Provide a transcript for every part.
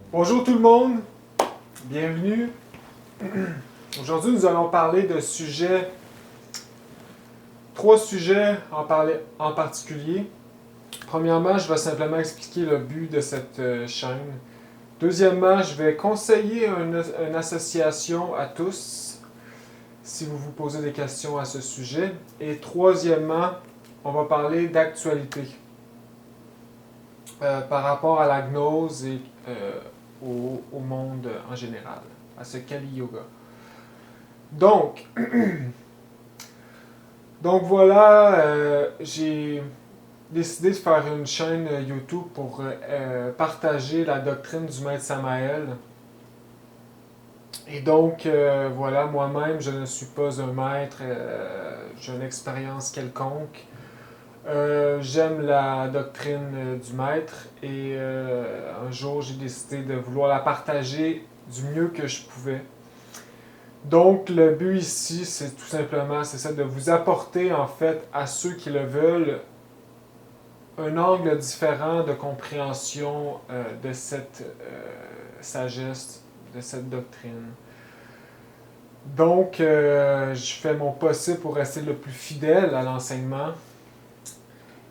Bonjour tout le monde, bienvenue. Aujourd'hui, nous allons parler de trois sujets en particulier. Premièrement, je vais simplement expliquer le but de cette chaîne. Deuxièmement, je vais conseiller une association à tous si vous vous posez des questions à ce sujet. Et troisièmement, on va parler d'actualité par rapport à la gnose et au monde en général, à ce Kali Yoga. Donc, voilà, j'ai décidé de faire une chaîne YouTube pour partager la doctrine du Maître Samael. Et donc, voilà, moi-même, je ne suis pas un maître, j'ai une expérience quelconque. J'aime la doctrine du maître et un jour j'ai décidé de vouloir la partager du mieux que je pouvais. Donc le but ici c'est tout simplement c'est ça de vous apporter en fait à ceux qui le veulent un angle différent de compréhension de cette sagesse, de cette doctrine. Donc je fais mon possible pour rester le plus fidèle à l'enseignement.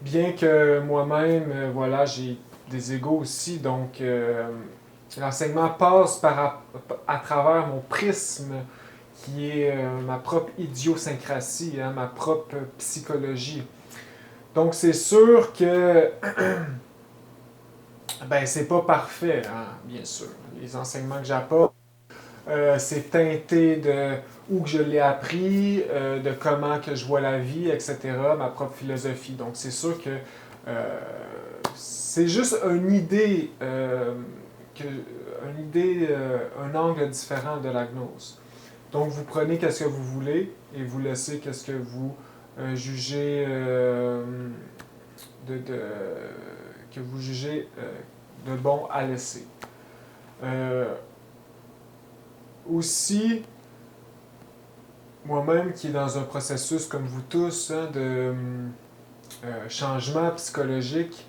Bien que moi-même, voilà, j'ai des égos aussi, donc l'enseignement passe à travers mon prisme qui est ma propre idiosyncrasie, hein, ma propre psychologie. Donc c'est sûr que ben c'est pas parfait, hein, bien sûr. Les enseignements que j'apporte, c'est teinté de où que je l'ai appris, de comment que je vois la vie, etc., ma propre philosophie. Donc c'est sûr que c'est juste un angle différent de la gnose. Donc vous prenez qu'est-ce que vous voulez et vous laissez qu'est-ce que vous jugez de, de- que vous jugez de bon à laisser. Euh, Aussi, moi-même qui est dans un processus comme vous tous hein, de changement psychologique,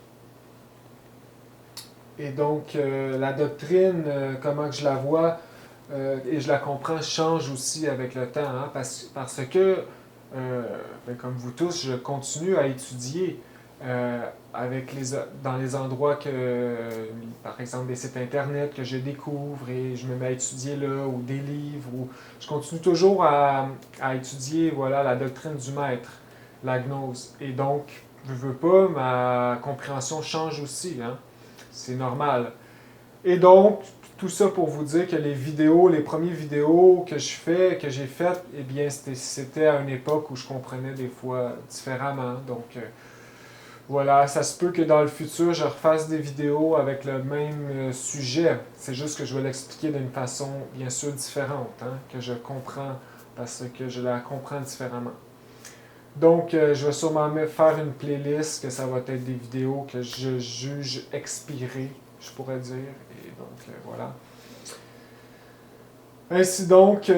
et donc la doctrine, comment que je la vois et je la comprends, change aussi avec le temps, hein, parce que, comme vous tous, je continue à étudier euh, dans les endroits par exemple, des sites internet que je découvre et je me mets à étudier là, ou des livres, ou je continue toujours à étudier voilà, la doctrine du maître, la gnose. Et donc, je veux pas, ma compréhension change aussi, hein. C'est normal. Et donc, tout ça pour vous dire que les premières vidéos que j'ai faites, eh bien, c'était à une époque où je comprenais des fois différemment. Donc, voilà, ça se peut que dans le futur, je refasse des vidéos avec le même sujet. C'est juste que je vais l'expliquer d'une façon, bien sûr, différente, hein, que je comprends parce que je la comprends différemment. Donc, je vais sûrement faire une playlist que ça va être des vidéos que je juge expirées, je pourrais dire. Et donc, voilà. Ainsi donc,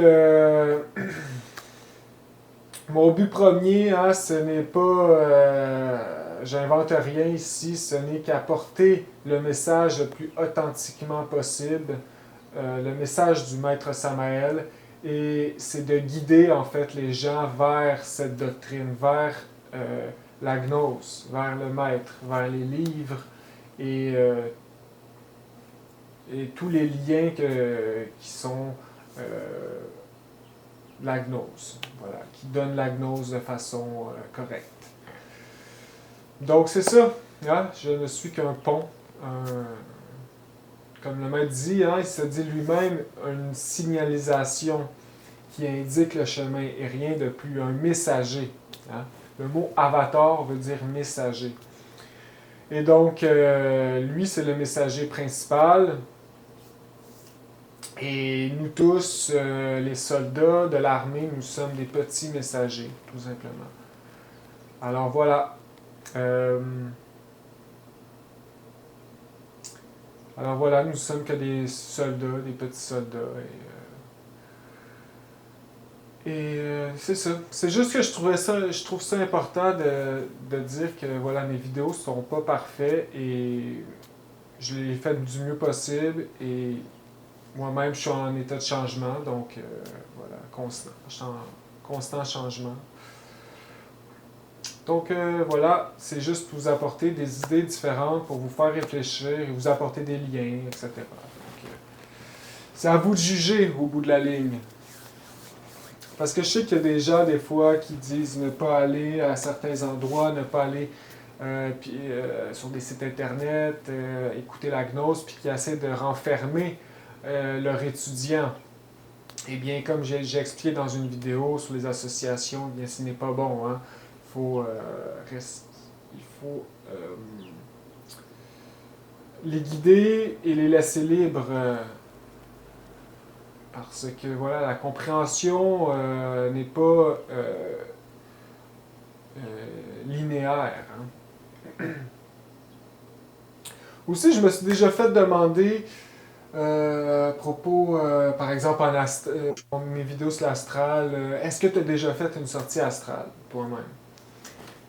mon but premier, hein, ce n'est pas... j'invente rien ici, ce n'est qu'apporter le message le plus authentiquement possible, le message du maître Samael, et c'est de guider en fait les gens vers cette doctrine, vers la gnose, vers le maître, vers les livres et tous les liens qui sont la gnose, voilà, qui donnent la gnose de façon correcte. Donc c'est ça, hein? Je ne suis qu'un pont, comme le maître dit, hein, il se dit lui-même une signalisation qui indique le chemin et rien de plus, un messager. Hein? Le mot avatar veut dire messager. Et donc, lui, c'est le messager principal. Et nous tous, les soldats de l'armée, nous sommes des petits messagers, tout simplement. Alors voilà. Euh, alors voilà, nous sommes que des soldats, des petits soldats. C'est ça. C'est juste que je trouve ça important de dire que voilà, mes vidéos sont pas parfaites et je l'ai fait du mieux possible et moi-même, je suis en état de changement, donc voilà, constant, je suis en constant changement. Donc voilà, c'est juste vous apporter des idées différentes pour vous faire réfléchir et vous apporter des liens, etc. Donc, c'est à vous de juger au bout de la ligne. Parce que je sais qu'il y a des gens, des fois, qui disent ne pas aller à certains endroits, ne pas aller sur des sites internet, écouter la gnose, puis qui essaient de renfermer leurs étudiants. Eh bien, comme j'ai expliqué dans une vidéo sur les associations, eh bien, ce n'est pas bon. Hein. Il faut les guider et les laisser libres. Parce que voilà, la compréhension n'est pas linéaire. Hein. Aussi, je me suis déjà fait demander à propos, par exemple, mes vidéos sur l'astral, est-ce que tu as déjà fait une sortie astrale toi-même?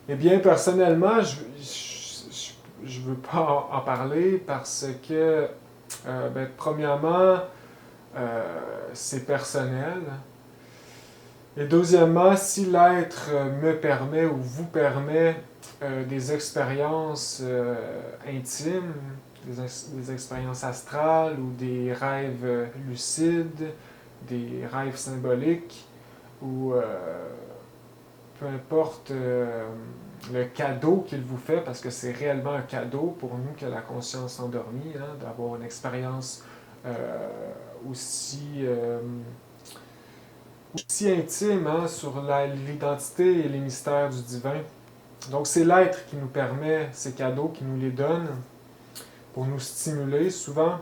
Eh bien, personnellement, je veux pas en parler parce que, premièrement, c'est personnel. Et deuxièmement, si l'être me permet ou vous permet des expériences intimes, des expériences astrales ou des rêves lucides, des rêves symboliques, ou peu importe le cadeau qu'il vous fait, parce que c'est réellement un cadeau pour nous que la conscience endormie, hein, d'avoir une expérience aussi intime hein, sur l'identité et les mystères du divin. Donc c'est l'être qui nous permet ces cadeaux, qui nous les donne pour nous stimuler souvent.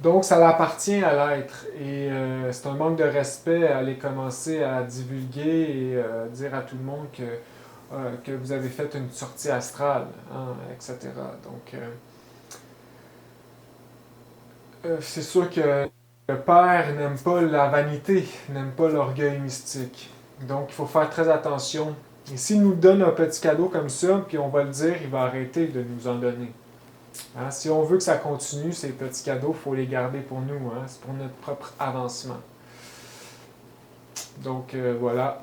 Donc ça appartient à l'être et c'est un manque de respect à aller commencer à divulguer et dire à tout le monde que vous avez fait une sortie astrale, hein, etc. Donc c'est sûr que le Père n'aime pas la vanité, n'aime pas l'orgueil mystique. Donc, il faut faire très attention. Et s'il nous donne un petit cadeau comme ça, puis on va le dire, il va arrêter de nous en donner. Hein? Si on veut que ça continue, ces petits cadeaux, il faut les garder pour nous. Hein? C'est pour notre propre avancement. Donc, voilà.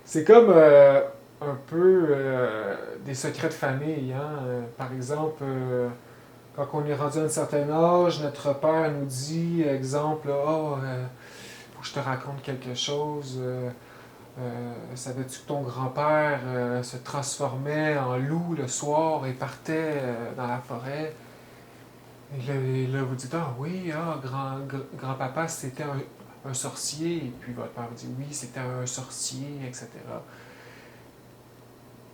C'est comme un peu des secrets de famille. Hein? Par exemple, quand on est rendu à un certain âge, notre père nous dit, exemple, oh, faut que je te raconte quelque chose. Savais-tu que ton grand-père se transformait en loup le soir et partait dans la forêt? Et là, vous dites, ah oui, grand-papa, c'était un sorcier. Et puis votre père vous dit, oui, c'était un sorcier, etc.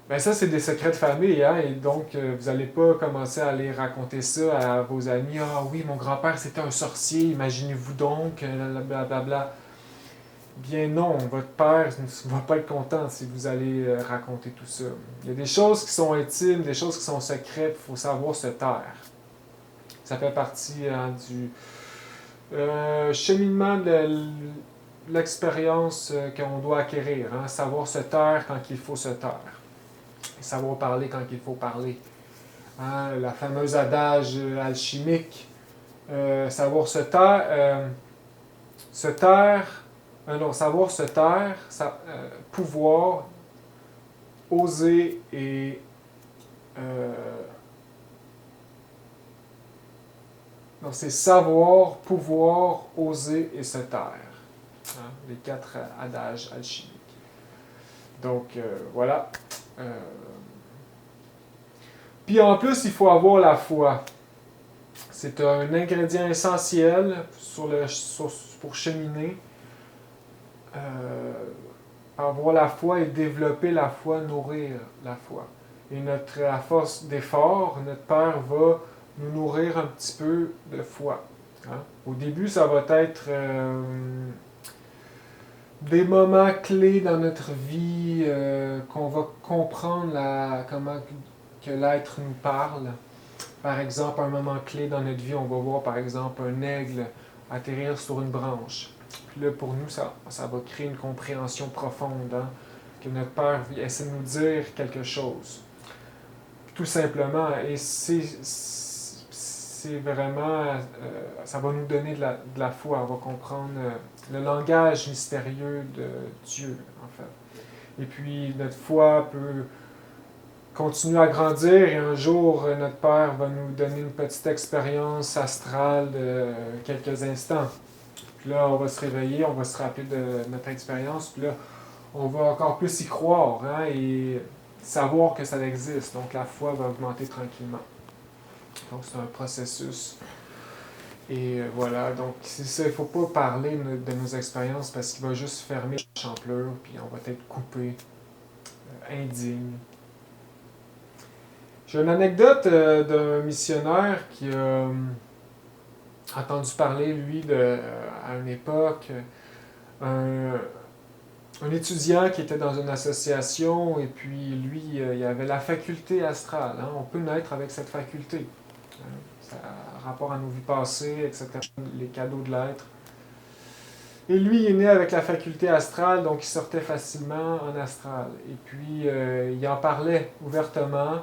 Ben ça, c'est des secrets de famille, hein, et donc vous n'allez pas commencer à aller raconter ça à vos amis. Ah oui, mon grand-père, c'était un sorcier, imaginez-vous donc, blablabla. Bien non, votre père ne va pas être content si vous allez raconter tout ça. Il y a des choses qui sont intimes, des choses qui sont secrètes, il faut savoir se taire. Ça fait partie hein, du cheminement de l'expérience qu'on doit acquérir, hein, savoir se taire quand il faut se taire. Savoir parler quand il faut parler. Hein, la fameuse adage alchimique. Savoir se taire, non, savoir se taire, pouvoir, oser et donc c'est savoir, pouvoir, oser et se taire. Hein, les 4 adages alchimiques. Donc voilà. Puis en plus, il faut avoir la foi. C'est un ingrédient essentiel pour cheminer. Avoir la foi et développer la foi, nourrir la foi. Et à force d'effort, notre Père va nous nourrir un petit peu de foi. Hein? Au début, ça va être des moments clés dans notre vie qu'on va comprendre comment que l'être nous parle. Par exemple, un moment clé dans notre vie, on va voir par exemple un aigle atterrir sur une branche. Puis là, pour nous, ça va créer une compréhension profonde, hein, que notre Père essaie de nous dire quelque chose. Puis tout simplement. Et c'est vraiment, ça va nous donner de la foi, on va comprendre le langage mystérieux de Dieu, en fait. Et puis notre foi peut continuer à grandir et un jour, notre Père va nous donner une petite expérience astrale de quelques instants. Puis là, on va se réveiller, on va se rappeler de notre expérience, puis là, on va encore plus y croire hein, et savoir que ça existe. Donc la foi va augmenter tranquillement. Donc c'est un processus. Et voilà, donc c'est ça, il ne faut pas parler de nos expériences parce qu'il va juste fermer la champlure, puis on va être coupé, indigne. J'ai une anecdote d'un missionnaire qui a entendu parler, lui, à une époque, un étudiant qui était dans une association et puis lui, il avait la faculté astrale. Hein? On peut naître avec cette faculté. Hein? Ça a rapport à nos vies passées, etc. Les cadeaux de l'être. Et lui, il est né avec la faculté astrale, donc il sortait facilement en astral. Et puis, il en parlait ouvertement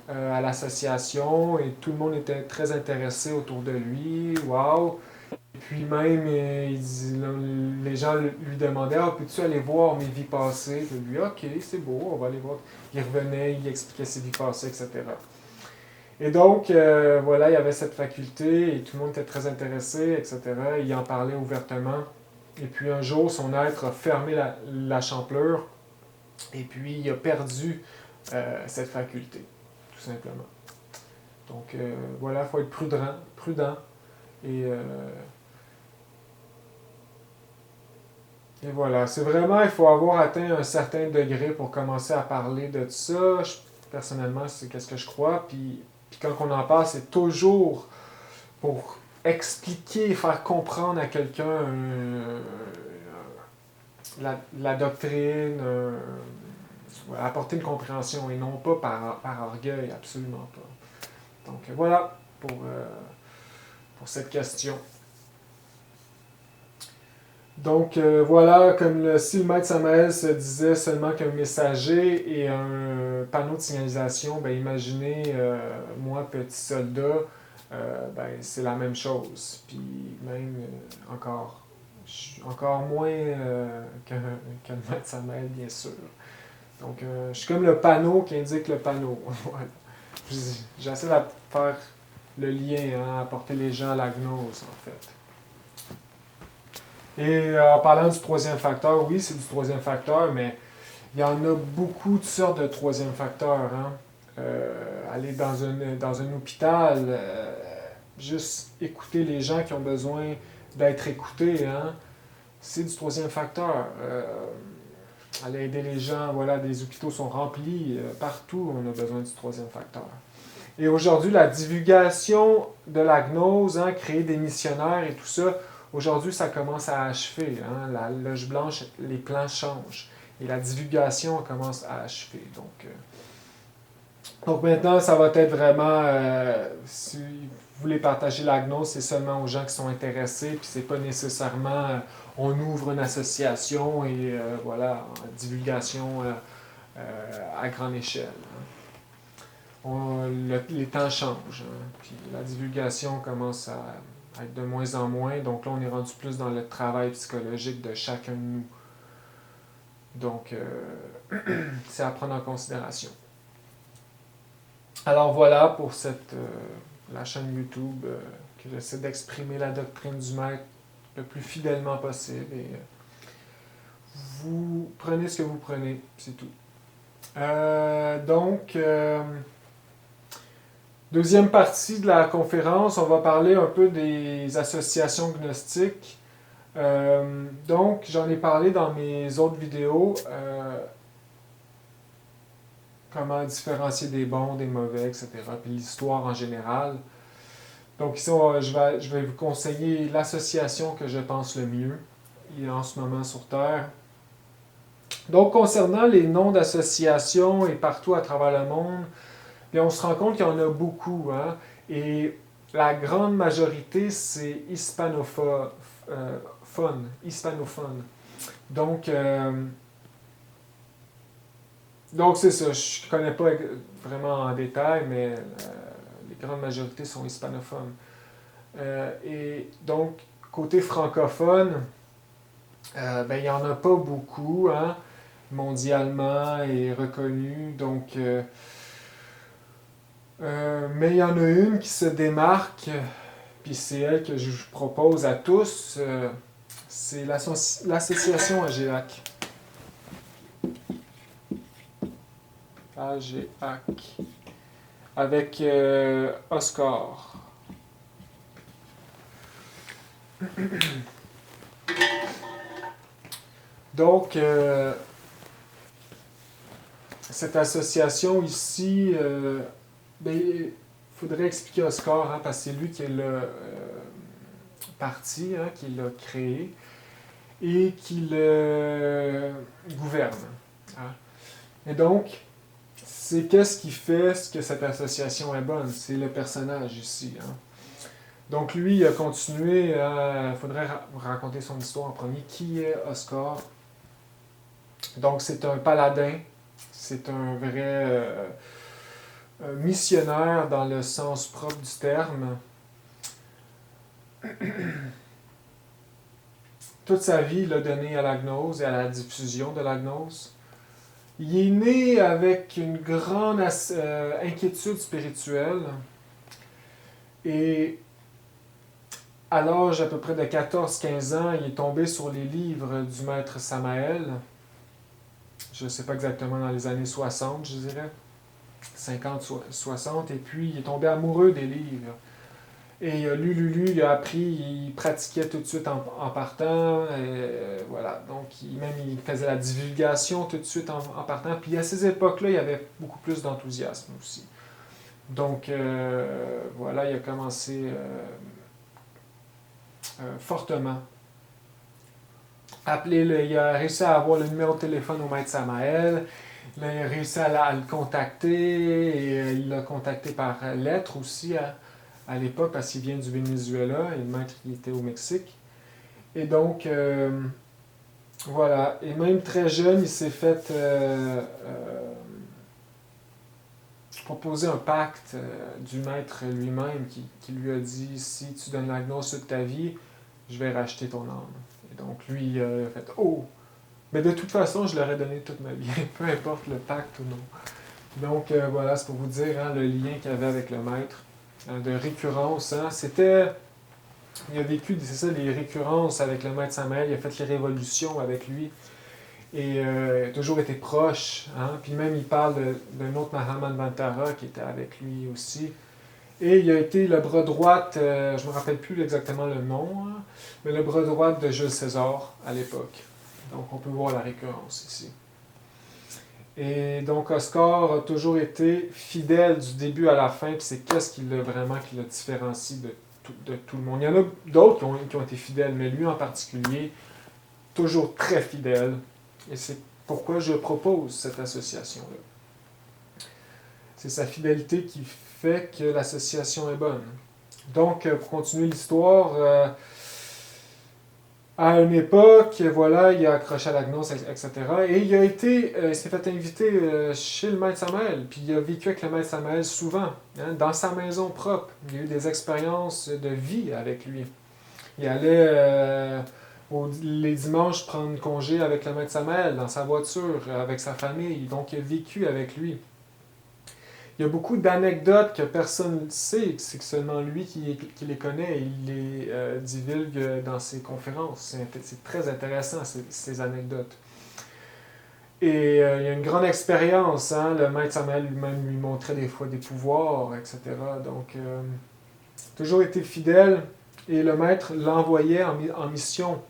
à l'association et tout le monde était très intéressé autour de lui. Waouh! Et puis même, les gens lui demandaient « Ah, peux-tu aller voir mes vies passées? » Puis lui « Ok, c'est beau, on va aller voir. » Il revenait, il expliquait ses vies passées, etc. Et donc, voilà, il y avait cette faculté et tout le monde était très intéressé, etc. Il en parlait ouvertement. Et puis un jour, son être a fermé la champlure et puis il a perdu cette faculté, tout simplement. Donc voilà, il faut être prudent et voilà, c'est vraiment, il faut avoir atteint un certain degré pour commencer à parler de ça. Personnellement, c'est qu'est-ce que je crois. Puis quand on en parle, c'est toujours pour expliquer, faire comprendre à quelqu'un la doctrine, apporter une compréhension et non pas par orgueil, absolument pas. Donc voilà pour cette question. Donc voilà, comme si le maître Samael se disait seulement qu'un messager et un panneau de signalisation, ben imaginez, moi, petit soldat, ben c'est la même chose. Puis même encore moins que le maître Samael, bien sûr. Donc je suis comme le panneau qui indique le panneau. Voilà. J'essaie de faire le lien, hein, apporter les gens à la gnose, en fait. Et en parlant du troisième facteur, oui, c'est du troisième facteur, mais il y en a beaucoup de sortes de troisième facteurs. Hein. Aller dans un hôpital, juste écouter les gens qui ont besoin d'être écoutés, hein, c'est du troisième facteur. Aller aider les gens, voilà, des hôpitaux sont remplis, partout on a besoin du troisième facteur. Et aujourd'hui, la divulgation de la gnose, hein, créer des missionnaires et tout ça, aujourd'hui, ça commence à achever. Hein? La loge blanche, les plans changent. Et la divulgation commence à achever. Donc maintenant, ça va être vraiment, si vous voulez partager la gnose, c'est seulement aux gens qui sont intéressés, puis c'est pas nécessairement, on ouvre une association et voilà, divulgation à grande échelle. Hein. Les temps changent, hein, puis la divulgation commence à être de moins en moins, donc là on est rendu plus dans le travail psychologique de chacun de nous. Donc c'est à prendre en considération. Alors voilà pour la chaîne YouTube que j'essaie d'exprimer la doctrine du maître le plus fidèlement possible et vous prenez ce que vous prenez, c'est tout. Donc deuxième partie de la conférence, on va parler un peu des associations gnostiques. Donc, j'en ai parlé dans mes autres vidéos, comment différencier des bons, des mauvais, etc., puis l'histoire en général. Donc ici, je vais vous conseiller l'association que je pense le mieux, en ce moment sur Terre. Donc, concernant les noms d'associations et partout à travers le monde, bien, on se rend compte qu'il y en a beaucoup, hein, et la grande majorité, c'est hispanophone. Donc, Donc c'est ça, je ne connais pas vraiment en détail, mais les grandes majorités sont hispanophones. Et donc, côté francophone, ben, il n'y en a pas beaucoup, hein, mondialement et reconnu. Donc, mais il y en a une qui se démarque, puis c'est elle que je vous propose à tous. C'est l'association AGEAC. AGEAC. Avec Oscar. Donc, cette association ici, ben, il faudrait expliquer Oscar, hein, parce que c'est lui qui est le parti, hein, qui l'a créé et qui le gouverne. Hein. Et donc, c'est qu'est-ce qui fait que cette association est bonne? C'est le personnage ici. Hein. Donc lui, il a continué, il faudrait raconter son histoire en premier. Qui est Oscar? Donc c'est un paladin, c'est un vrai missionnaire dans le sens propre du terme. Toute sa vie, il a donné à la gnose et à la diffusion de la gnose. Il est né avec une grande inquiétude spirituelle et à l'âge à peu près de 14-15 ans, il est tombé sur les livres du maître Samael. Je ne sais pas exactement, dans les années 60, je dirais. 50-60. Et puis, il est tombé amoureux des livres. Et il a lu, il a appris, il pratiquait tout de suite en partant. Voilà. Donc, il faisait la divulgation tout de suite en partant. Puis, à ces époques-là, il y avait beaucoup plus d'enthousiasme aussi. Donc, voilà, il a commencé fortement. Il a réussi à avoir le numéro de téléphone au maître Samael. Là, il a réussi à le contacter et il l'a contacté par lettre aussi à l'époque parce qu'il vient du Venezuela et le maître il était au Mexique. Et donc, voilà. Et même très jeune, il s'est fait proposer un pacte du maître lui-même qui lui a dit si tu donnes la gnose toute ta vie, je vais racheter ton âme. Et donc, lui, il a fait oh! Mais de toute façon, je leur ai donné toute ma vie, peu importe le pacte ou non. Donc voilà, c'est pour vous dire hein, le lien qu'il y avait avec le maître, de récurrence. Hein, il a vécu, c'est ça, les récurrences avec le maître Samael, il a fait les révolutions avec lui, et il a toujours été proche. Hein, puis même, il parle d'un autre Mahamanvantara qui était avec lui aussi. Et il a été le bras droit, je ne me rappelle plus exactement le nom, hein, mais le bras droit de Jules César à l'époque. Donc, on peut voir la récurrence ici. Et donc, Oscar a toujours été fidèle du début à la fin, puis c'est qu'est-ce qui le différencie de tout le monde. Il y en a d'autres qui ont été fidèles, mais lui en particulier, toujours très fidèle. Et c'est pourquoi je propose cette association-là. C'est sa fidélité qui fait que l'association est bonne. Donc, pour continuer l'histoire, à une époque, voilà, il a accroché à la gnose, etc. Et il s'est fait inviter chez le maître Samael. Puis il a vécu avec le maître Samael souvent, hein, dans sa maison propre. Il a eu des expériences de vie avec lui. Il allait les dimanches prendre congé avec le maître Samael dans sa voiture, avec sa famille. Donc il a vécu avec lui. Il y a beaucoup d'anecdotes que personne ne sait, c'est seulement lui qui les connaît et il les divulgue dans ses conférences. C'est très intéressant, ces anecdotes. Et il y a une grande expérience, hein? Le maître Samael lui-même lui montrait des fois des pouvoirs, etc. Donc, toujours été fidèle et le maître l'envoyait en mission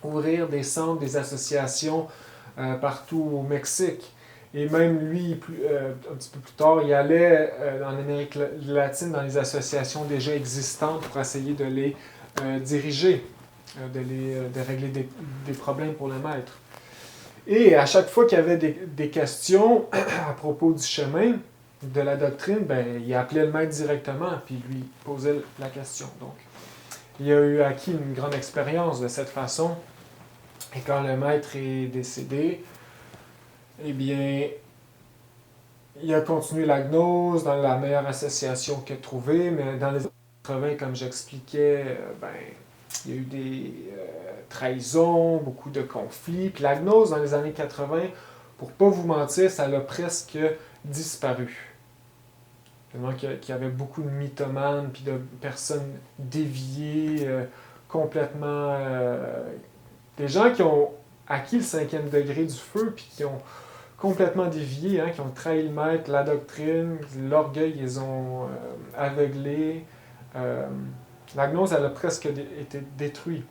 ouvrir des centres, des associations partout au Mexique. Et même lui, un petit peu plus tard, il allait en Amérique latine dans les associations déjà existantes pour essayer de les diriger, de régler des problèmes pour le maître. Et à chaque fois qu'il y avait des questions à propos du chemin, de la doctrine, ben, il appelait le maître directement, puis lui posait la question. Donc, il a eu acquis une grande expérience de cette façon. Et quand le maître est décédé, eh bien, il a continué la gnose dans la meilleure association qu'il a trouvée, mais dans les années 80, comme j'expliquais, il y a eu des trahisons, beaucoup de conflits. Puis la gnose, dans les années 80, pour pas vous mentir, ça a presque disparu. Tellement qu'il y avait beaucoup de mythomanes, puis de personnes déviées, complètement... des gens qui ont acquis le cinquième degré du feu, puis qui ont complètement dévié, qui ont trahi le maître, la doctrine, l'orgueil, ils ont aveuglé. La gnose, elle a presque été détruite.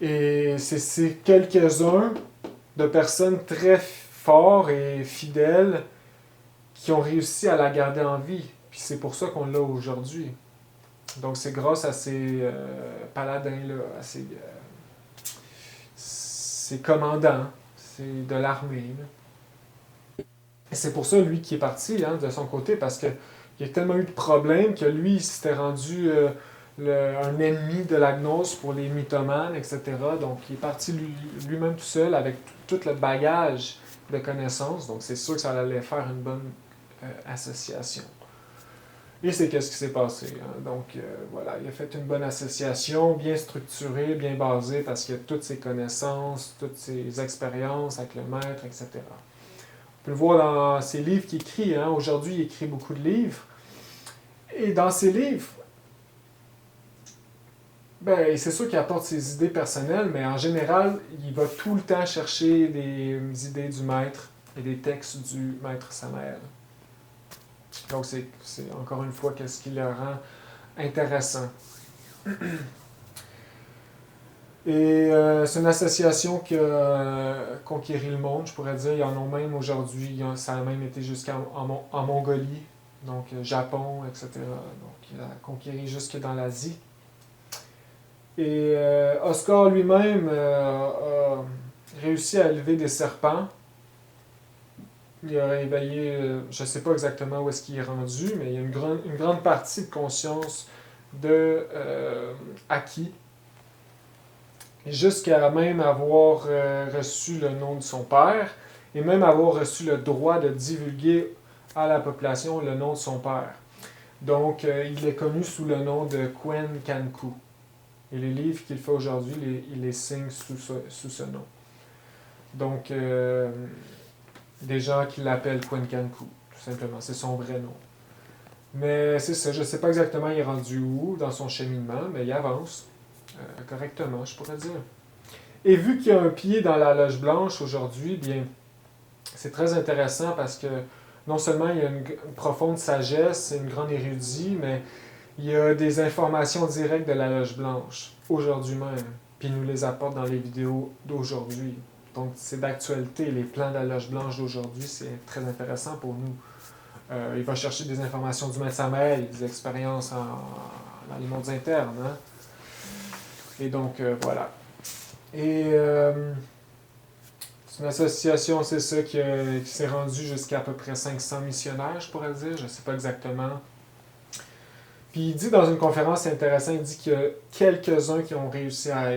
Et c'est ces quelques-uns de personnes très forts et fidèles qui ont réussi à la garder en vie. Puis c'est pour ça qu'on l'a aujourd'hui. Donc c'est grâce à ces paladins-là, à ces commandants, c'est de l'armée. Et c'est pour ça, lui, qui est parti de son côté, parce qu'il y a tellement eu de problèmes que lui, il s'était rendu un ennemi de la gnose pour les mythomanes, etc. Donc il est parti lui-même tout seul avec tout le bagage de connaissances. Donc c'est sûr que ça allait faire une bonne association. Et c'est qu'est-ce qui s'est passé. Donc voilà, il a fait une bonne association, bien structurée, bien basée, parce qu'il a toutes ses connaissances, toutes ses expériences avec le maître, etc. On peut le voir dans ses livres qu'il écrit. Aujourd'hui, il écrit beaucoup de livres. Et dans ses livres, c'est sûr qu'il apporte ses idées personnelles, mais en général, il va tout le temps chercher des idées du maître et des textes du maître Samael. Donc, c'est encore une fois ce qui le rend intéressant. Et c'est une association qui a conquéri le monde, je pourrais dire. Il y en a même aujourd'hui, ça a même été jusqu'en Mongolie, donc Japon, etc. Donc, il a conquéri jusque dans l'Asie. Et Oscar lui-même a réussi à élever des serpents. Il a réveillé, je ne sais pas exactement où est-ce qu'il est rendu, mais il y a une grande partie de conscience de acquis, jusqu'à même avoir reçu le nom de son père, et même avoir reçu le droit de divulguer à la population le nom de son père. Donc, il est connu sous le nom de Quen Kanku. Et les livres qu'il fait aujourd'hui, il les signe sous ce nom. Donc, des gens qui l'appellent Quen Kanku, tout simplement. C'est son vrai nom. Mais c'est ça, je ne sais pas exactement il est rendu où dans son cheminement, mais il avance correctement, je pourrais dire. Et vu qu'il y a un pied dans la loge blanche aujourd'hui, bien, c'est très intéressant parce que non seulement il y a une profonde sagesse, une grande érudit, mais il y a des informations directes de la loge blanche, aujourd'hui même, puis il nous les apporte dans les vidéos d'aujourd'hui. Donc c'est d'actualité, les plans de la loge blanche d'aujourd'hui, c'est très intéressant pour nous. Il va chercher des informations du maître Samael, des expériences dans les mondes internes. Et donc, voilà. Et c'est une association, c'est ça, qui s'est rendue jusqu'à à peu près 500 missionnaires, je pourrais dire. Je ne sais pas exactement. Puis il dit dans une conférence, c'est intéressant, il dit qu'il y a quelques-uns qui ont réussi à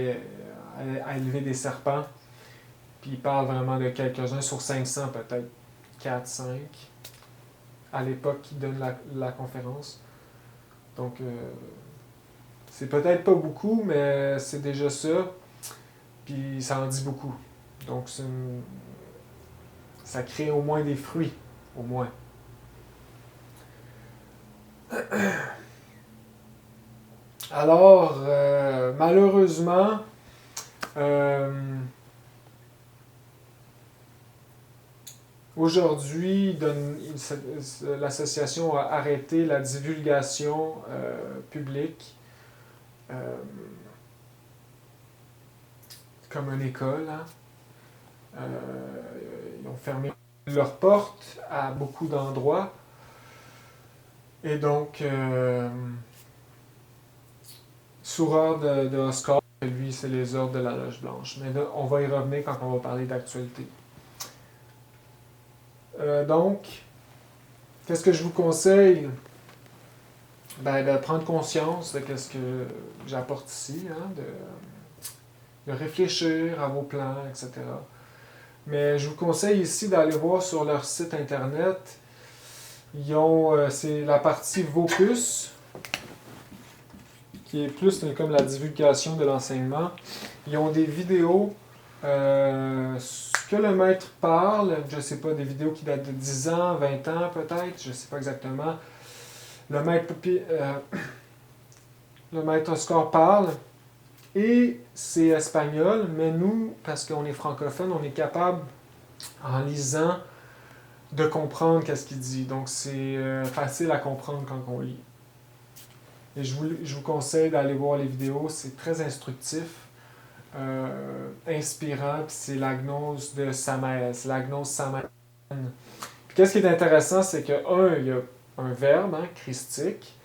élever des serpents. Puis il parle vraiment de quelques-uns sur 500, peut-être 4, 5, à l'époque qu'il donne la conférence. Donc, c'est peut-être pas beaucoup, mais c'est déjà ça. Puis ça en dit beaucoup. Donc, ça crée au moins des fruits. Au moins. Alors, malheureusement, aujourd'hui, l'association a arrêté la divulgation publique comme une école. Ils ont fermé leurs portes à beaucoup d'endroits. Et donc, sous ordre de Oscar, lui, c'est les ordres de la Loge Blanche. Mais là, on va y revenir quand on va parler d'actualité. Donc, qu'est-ce que je vous conseille? De prendre conscience de ce que j'apporte ici, de réfléchir à vos plans, etc. Mais je vous conseille ici d'aller voir sur leur site internet. Ils ont, c'est la partie Vocus, qui est plus comme la divulgation de l'enseignement. Ils ont des vidéos, ce que le maître parle, je ne sais pas, des vidéos qui datent de 10 ans, 20 ans peut-être, je ne sais pas exactement. Le maître, le maître Oscar parle, et c'est espagnol, mais nous, parce qu'on est francophone, on est capable, en lisant, de comprendre qu'est-ce qu'il dit. Donc c'est facile à comprendre quand on lit. Et je vous conseille d'aller voir les vidéos, c'est très instructif, inspirant, puis c'est la gnose de Samael, la gnose samaritaine. Puis qu'est-ce qui est intéressant, c'est que, un, il y a un verbe, hein, christique,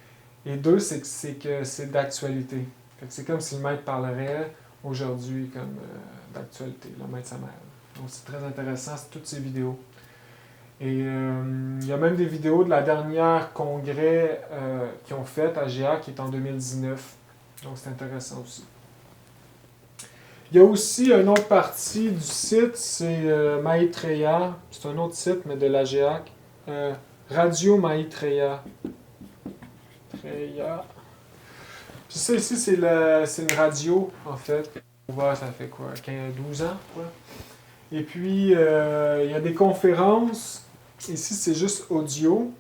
et deux, c'est que c'est d'actualité. Fait que c'est comme si le maître parlerait aujourd'hui comme d'actualité, le maître Samael. Donc c'est très intéressant, c'est toutes ces vidéos. Et il y a même des vidéos de la dernière congrès qu'ils ont fait à GA, qui est en 2019. Donc c'est intéressant aussi. Il y a aussi une autre partie du site, c'est Maitreya. C'est un autre site, mais de la GEAC. Radio Maitreya. Puis ça ici, c'est une radio, en fait. On voit, ça fait quoi, 12 ans, quoi. Et puis, il y a des conférences. Ici, c'est juste audio.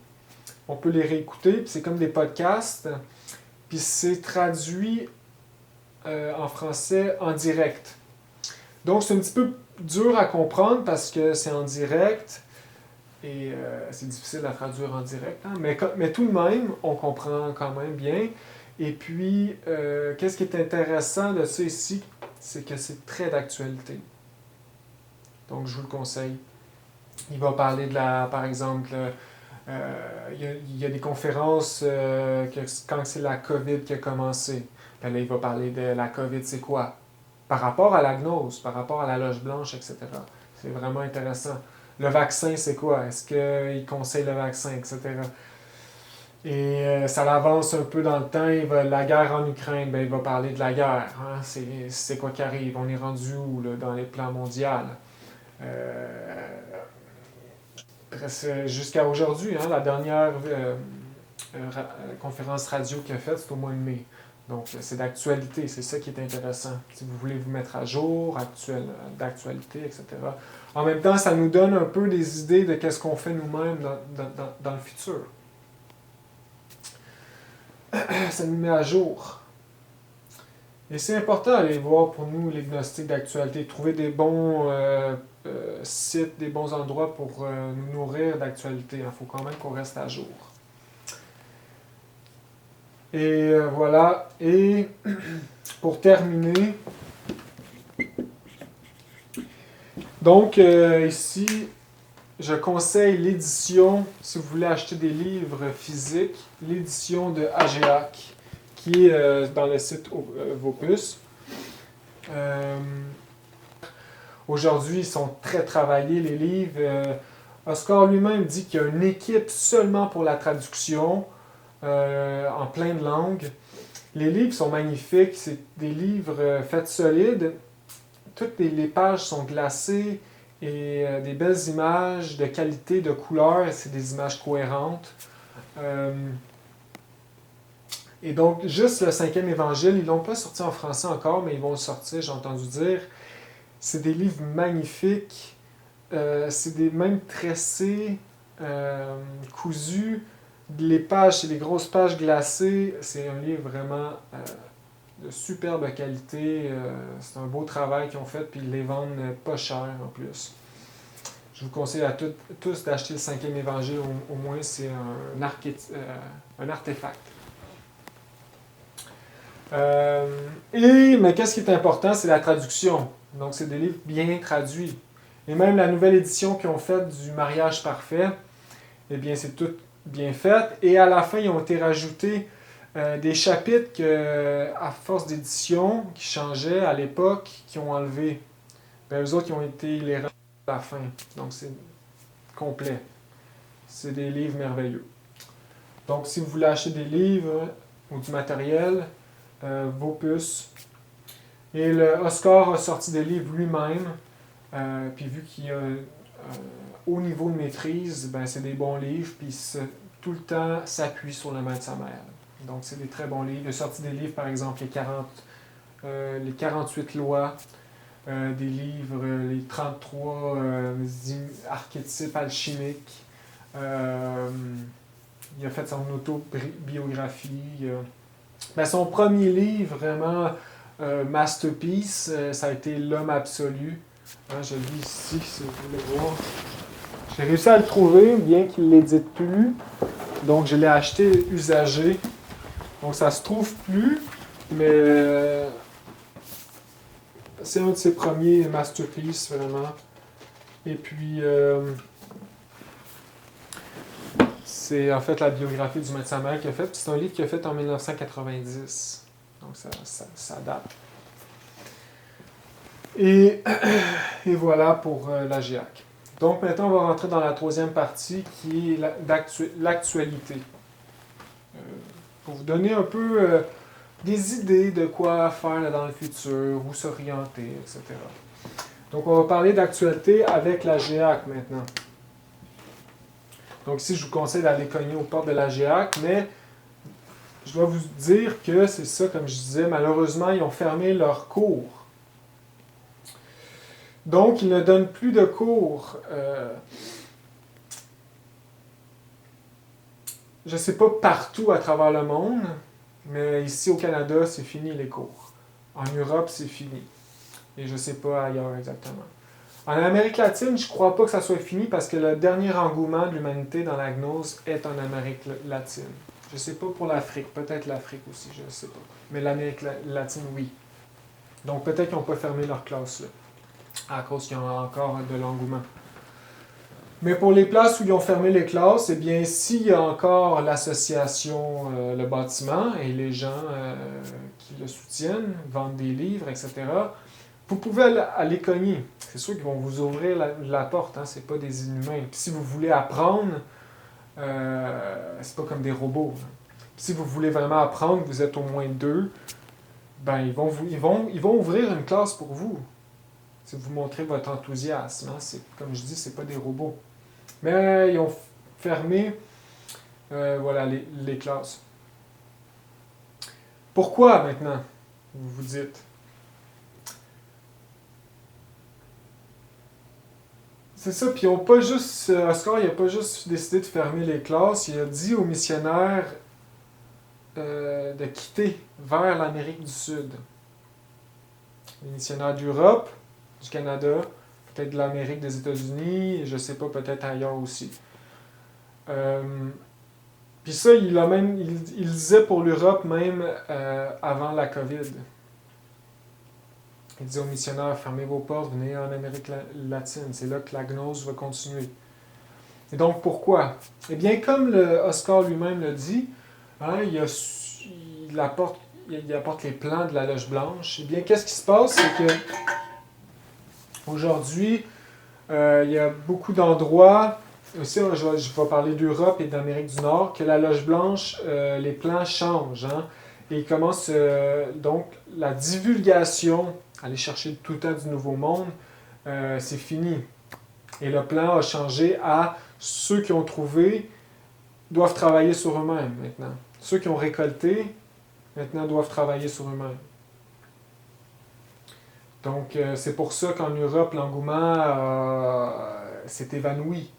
On peut les réécouter, puis c'est comme des podcasts. Puis c'est traduit en français en direct. Donc, c'est un petit peu dur à comprendre parce que c'est en direct et c'est difficile à traduire en direct. Hein? Mais tout de même, on comprend quand même bien. Et puis, qu'est-ce qui est intéressant de ça ici, c'est que c'est très d'actualité. Donc, je vous le conseille. Il va parler de par exemple, il y a des conférences quand c'est la COVID qui a commencé. Ben là, il va parler de la COVID, c'est quoi? Par rapport à la gnose, par rapport à la loge blanche, etc. C'est vraiment intéressant. Le vaccin, c'est quoi? Est-ce qu'il conseille le vaccin, etc. Et ça l'avance un peu dans le temps. La guerre en Ukraine, ben, il va parler de la guerre. Hein? C'est quoi qui arrive? On est rendu où là, dans les plans mondiaux? Jusqu'à aujourd'hui, hein, la dernière conférence radio qu'il a faite, c'est au mois de mai. Donc, c'est d'actualité, c'est ça qui est intéressant. Si vous voulez vous mettre à jour, d'actualité, etc. En même temps, ça nous donne un peu des idées de qu'est-ce qu'on fait nous-mêmes dans le futur. Ça nous met à jour. Et c'est important d'aller voir pour nous les gnostiques d'actualité, trouver des bons sites, des bons endroits pour nous nourrir d'actualité. Il faut quand même qu'on reste à jour. Et voilà. Et pour terminer, donc ici, je conseille l'édition, si vous voulez acheter des livres physiques, l'édition de AGEAC, qui est dans le site Vocus. Aujourd'hui, ils sont très travaillés, les livres. Oscar lui-même dit qu'il y a une équipe seulement pour la traduction, en plein de langues. Les livres sont magnifiques, c'est des livres faits solides. Toutes les pages sont glacées et des belles images de qualité, de couleur, c'est des images cohérentes. Et donc, juste le 5e évangile, ils ne l'ont pas sorti en français encore, mais ils vont le sortir, j'ai entendu dire. C'est des livres magnifiques, c'est des mêmes tressés, cousus. Les pages, c'est des grosses pages glacées. C'est un livre vraiment de superbe qualité. C'est un beau travail qu'ils ont fait, puis ils les vendent pas cher en plus. Je vous conseille à tous d'acheter le 5e évangile, au moins c'est un artefact. Mais qu'est-ce qui est important, c'est la traduction. Donc c'est des livres bien traduits. Et même la nouvelle édition qu'ils ont faite du Mariage parfait, eh bien c'est tout bien fait. Et à la fin, ils ont été rajoutés des chapitres que, à force d'édition, qui changeaient à l'époque, qui ont enlevé. Ben, eux autres, ils ont été les rajoutés à la fin. Donc c'est complet. C'est des livres merveilleux. Donc si vous voulez acheter des livres ou du matériel, Vocus. Et le Oscar a sorti des livres lui-même. Puis vu qu'il y a un haut niveau de maîtrise, ben, c'est des bons livres, puis tout le temps s'appuie sur le maître sa mère. Donc c'est des très bons livres. Il a sorti des livres, par exemple, les 48 lois, des livres, les 33 archétypes alchimiques. Il a fait son autobiographie. Ben, son premier livre, vraiment masterpiece, ça a été L'homme absolu. Hein, je le lis ici, si vous voulez voir. J'ai réussi à le trouver, bien qu'il ne l'édite plus. Donc, je l'ai acheté usagé. Donc, ça se trouve plus, mais c'est un de ses premiers masterpieces, vraiment. Et puis, c'est en fait la biographie du maître Samuel qu'il a fait. C'est un livre qu'il a fait en 1990. Donc, ça date. Et voilà pour la GIAC. Donc maintenant, on va rentrer dans la troisième partie qui est l'actualité. Pour vous donner un peu des idées de quoi faire là, dans le futur, où s'orienter, etc. Donc on va parler d'actualité avec la GIAC maintenant. Donc ici, je vous conseille d'aller cogner aux portes de la GIAC, mais je dois vous dire que c'est ça, comme je disais, malheureusement, ils ont fermé leurs cours. Donc, ils ne donnent plus de cours. Je ne sais pas partout à travers le monde, mais ici au Canada, c'est fini les cours. En Europe, c'est fini. Et je ne sais pas ailleurs exactement. En Amérique latine, je ne crois pas que ça soit fini parce que le dernier engouement de l'humanité dans la gnose est en Amérique latine. Je ne sais pas pour l'Afrique, peut-être l'Afrique aussi, je ne sais pas. Mais l'Amérique latine, oui. Donc peut-être qu'ils n'ont pas fermé leur classe là, à cause qu'il y a encore de l'engouement. Mais pour les places où ils ont fermé les classes, eh bien, s'il y a encore l'association Le Bâtiment et les gens qui le soutiennent, vendent des livres, etc., vous pouvez aller cogner. C'est sûr qu'ils vont vous ouvrir la porte, hein, c'est pas des inhumains. Puis si vous voulez apprendre, c'est pas comme des robots. Hein. Si vous voulez vraiment apprendre, vous êtes au moins deux, ben ils vont ouvrir une classe pour vous. Si vous montrez votre enthousiasme, hein, comme je dis, c'est pas des robots. Mais ils ont fermé voilà, les classes. Pourquoi maintenant, vous vous dites? C'est ça, puis ils ont pas juste, Oscar, il n'a pas juste décidé de fermer les classes, il a dit aux missionnaires de quitter vers l'Amérique du Sud. Les missionnaires d'Europe, du Canada, peut-être de l'Amérique des États-Unis, et je sais pas, peut-être ailleurs aussi. Puis ça, il disait pour l'Europe même avant la COVID. Il disait aux missionnaires, fermez vos portes, venez en Amérique latine. C'est là que la gnose va continuer. Et donc pourquoi? Eh bien, comme Oscar lui-même le dit, hein, il apporte les plans de la Loge Blanche. Eh bien, qu'est-ce qui se passe? C'est que aujourd'hui, il y a beaucoup d'endroits, aussi je vais parler d'Europe et d'Amérique du Nord, que la Loge Blanche, les plans changent. Hein, et il commence donc la divulgation, aller chercher tout le temps du Nouveau Monde, c'est fini. Et le plan a changé à ceux qui ont trouvé doivent travailler sur eux-mêmes maintenant. Ceux qui ont récolté, maintenant doivent travailler sur eux-mêmes. Donc, c'est pour ça qu'en Europe, l'engouement s'est évanoui.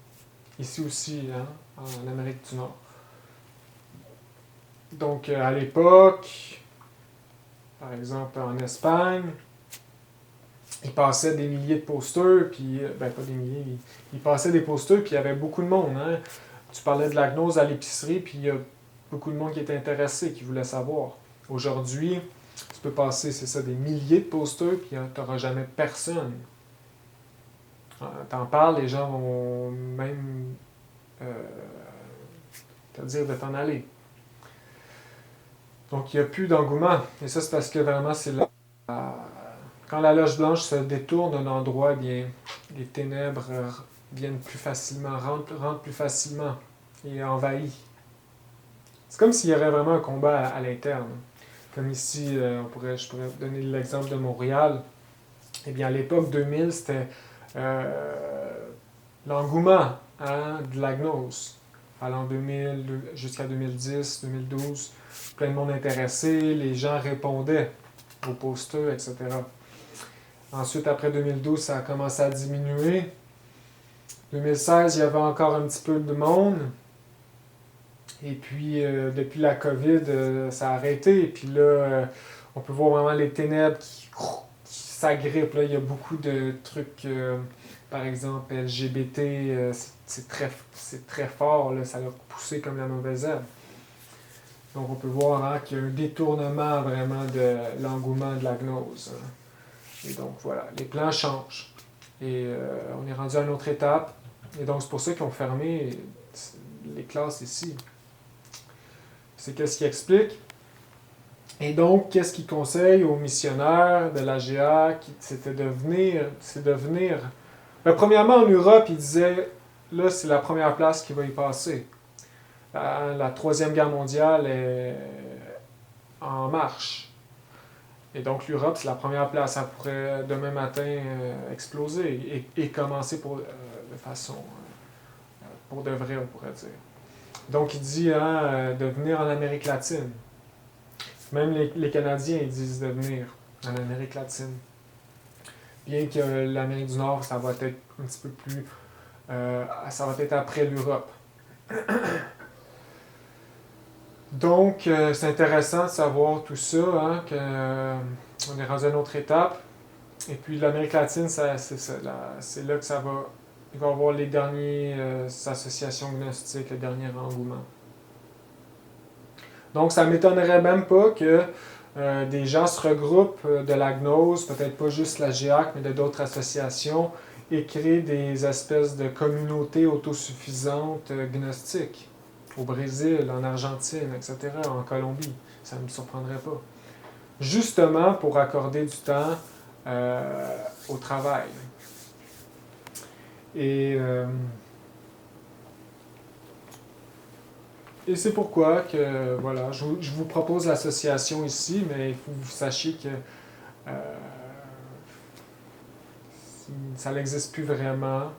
Ici aussi, hein, en Amérique du Nord. Donc, à l'époque, par exemple en Espagne, ils passaient des milliers de posters, puis, ben pas des milliers, ils passaient des posters, puis il y avait beaucoup de monde. Hein. Tu parlais de la gnose à l'épicerie, puis il y a beaucoup de monde qui était intéressé, qui voulait savoir. Aujourd'hui, tu peux passer, c'est ça, des milliers de posters, puis tu n'auras jamais personne. T'en parles, les gens vont même te dire de t'en aller. Donc, il n'y a plus d'engouement. Et ça, c'est parce que vraiment, c'est là. Quand la Loge Blanche se détourne d'un endroit, eh bien, les ténèbres viennent plus facilement, rentrent plus facilement et envahissent. C'est comme s'il y aurait vraiment un combat à l'interne. Comme ici, je pourrais donner l'exemple de Montréal. Eh bien, à l'époque 2000, c'était l'engouement hein, de la gnose. Allant 2000 jusqu'à 2010, 2012, plein de monde intéressé, les gens répondaient aux posters, etc. Ensuite, après 2012, ça a commencé à diminuer. 2016, il y avait encore un petit peu de monde. Et puis, depuis la COVID, ça a arrêté. Et puis là, on peut voir vraiment les ténèbres qui s'agrippent. Là. Il y a beaucoup de trucs, par exemple, LGBT, c'est très fort. Là. Ça l'a poussé comme la mauvaise herbe. Donc, on peut voir hein, qu'il y a un détournement vraiment de l'engouement de la gnose. Hein. Et donc, voilà, les plans changent. Et on est rendu à une autre étape. Et donc, c'est pour ça qu'ils ont fermé les classes ici. C'est qu'est-ce qu'il explique. Et donc, qu'est-ce qu'il conseille aux missionnaires de l'AGA? C'est de venir. Ben, premièrement, en Europe, il disait, là, c'est la première place qui va y passer. La Troisième Guerre mondiale est en marche. Et donc, l'Europe, c'est la première place. Ça pourrait, demain matin, exploser et commencer de façon, pour de vrai, on pourrait dire. Donc, il dit hein, de venir en Amérique latine. Même les Canadiens ils disent de venir en Amérique latine. Bien que l'Amérique du Nord, ça va être un petit peu plus... ça va être après l'Europe. Donc, c'est intéressant de savoir tout ça, hein, qu'on est rendu à une autre étape. Et puis, l'Amérique latine, c'est là que ça va... Il va y avoir les dernières associations gnostiques, le dernier engouement. Donc, ça ne m'étonnerait même pas que des gens se regroupent de la gnose, peut-être pas juste la GIAC, mais de d'autres associations, et créent des espèces de communautés autosuffisantes gnostiques. Au Brésil, en Argentine, etc., en Colombie. Ça ne me surprendrait pas. Justement pour accorder du temps au travail. Et c'est pourquoi que, voilà, je vous propose l'association ici, mais il faut que vous sachiez que ça n'existe plus vraiment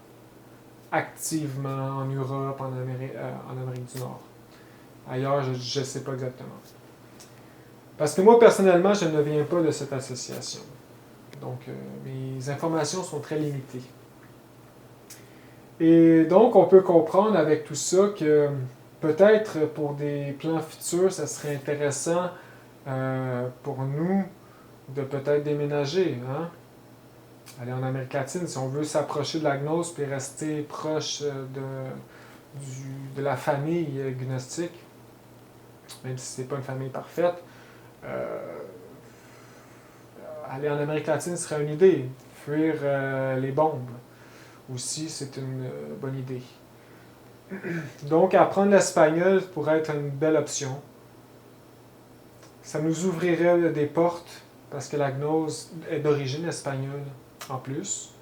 activement en Europe, en Amérique du Nord. Ailleurs, je ne sais pas exactement. Parce que moi, personnellement, je ne viens pas de cette association. Donc, mes informations sont très limitées. Et donc, on peut comprendre avec tout ça que peut-être pour des plans futurs, ça serait intéressant pour nous de peut-être déménager, hein? Aller en Amérique latine, si on veut s'approcher de la gnose puis rester proche de la famille gnostique, même si ce n'est pas une famille parfaite, aller en Amérique latine serait une idée. Fuir les bombes aussi, c'est une bonne idée. Donc, apprendre l'espagnol pourrait être une belle option. Ça nous ouvrirait des portes, parce que la gnose est d'origine espagnole en plus.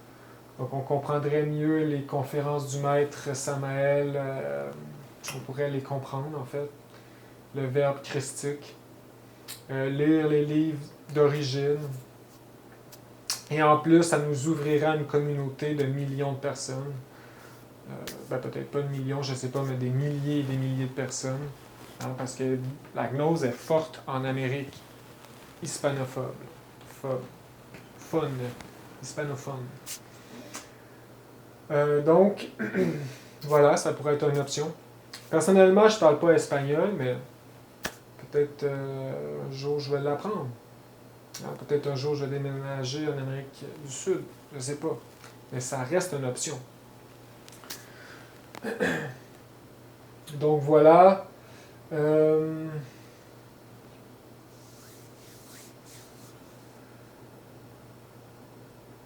Donc, on comprendrait mieux les conférences du maître Samael. On pourrait les comprendre, en fait. Le verbe christique. Lire les livres d'origine. Et en plus, ça nous ouvrira une communauté de millions de personnes. Peut-être pas de millions, je ne sais pas, mais des milliers et des milliers de personnes. Hein, parce que la gnose est forte en Amérique hispanophone. Hispanophone. Donc, voilà, ça pourrait être une option. Personnellement, je ne parle pas espagnol, mais peut-être un jour je vais l'apprendre. Hein, peut-être un jour je vais déménager en Amérique du Sud, je ne sais pas. Mais ça reste une option. Donc voilà.